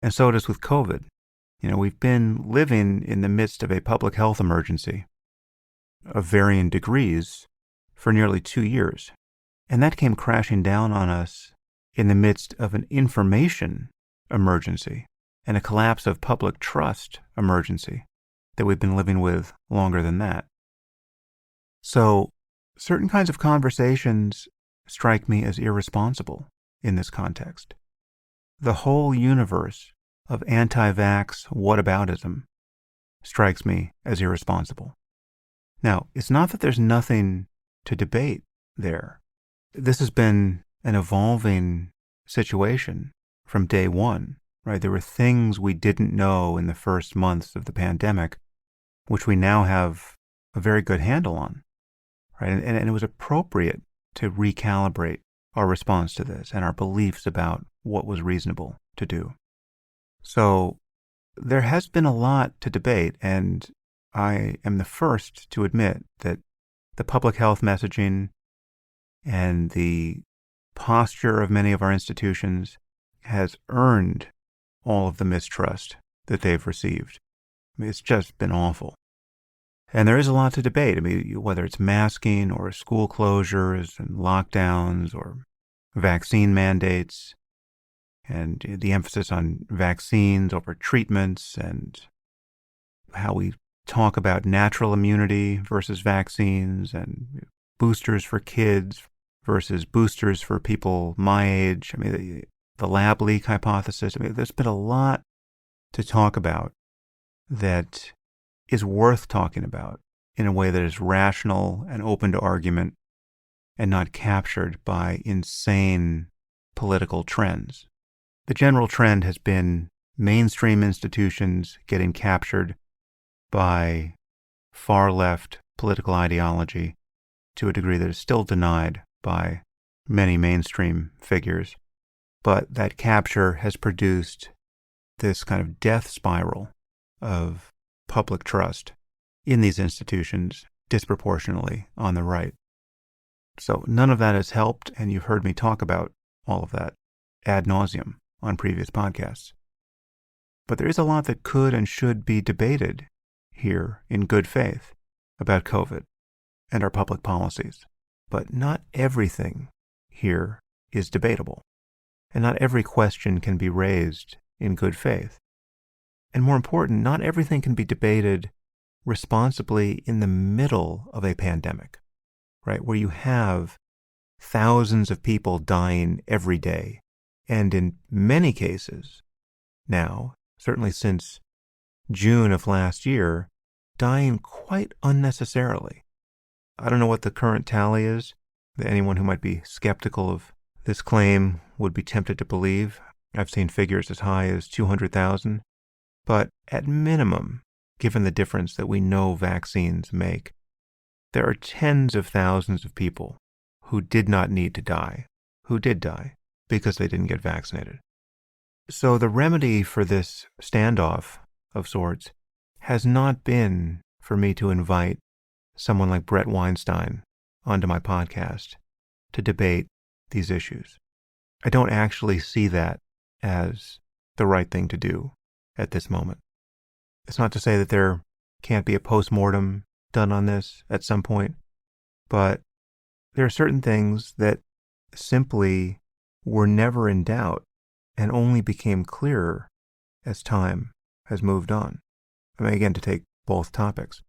And so it is with COVID. We've been living in the midst of a public health emergency of varying degrees for nearly 2 years. And that came crashing down on us in the midst of an information emergency and a collapse of public trust emergency that we've been living with longer than that. So certain kinds of conversations strike me as irresponsible in this context. The whole universe of anti-vax whataboutism strikes me as irresponsible. Now, it's not that there's nothing to debate there. This has been an evolving situation from day one, right? There were things we didn't know in the first months of the pandemic, which we now have a very good handle on, right? And it was appropriate to recalibrate our response to this and our beliefs about what was reasonable to do. So there has been a lot to debate, and I am the first to admit that the public health messaging and the posture of many of our institutions has earned all of the mistrust that they've received. It's just been awful. And there is a lot to debate. Whether it's masking or school closures and lockdowns or vaccine mandates and the emphasis on vaccines over treatments and how we talk about natural immunity versus vaccines and boosters for kids versus boosters for people my age. The lab leak hypothesis. There's been a lot to talk about that is worth talking about in a way that is rational and open to argument and not captured by insane political trends. The general trend has been mainstream institutions getting captured by far-left political ideology to a degree that is still denied by many mainstream figures. But that capture has produced this kind of death spiral of public trust in these institutions disproportionately on the right. So none of that has helped, and you've heard me talk about all of that ad nauseum on previous podcasts. But there is a lot that could and should be debated here in good faith about COVID and our public policies. But not everything here is debatable, and not every question can be raised in good faith. And more important, not everything can be debated responsibly in the middle of a pandemic, right? Where you have thousands of people dying every day. And in many cases now, certainly since June of last year, dying quite unnecessarily. I don't know what the current tally is that anyone who might be skeptical of this claim would be tempted to believe. I've seen figures as high as 200,000. But at minimum, given the difference that we know vaccines make, there are tens of thousands of people who did not need to die, who did die because they didn't get vaccinated. So the remedy for this standoff of sorts has not been for me to invite someone like Bret Weinstein onto my podcast to debate these issues. I don't actually see that as the right thing to do at this moment. It's not to say that there can't be a postmortem done on this at some point, but there are certain things that simply were never in doubt and only became clearer as time has moved on. Again, to take both topics.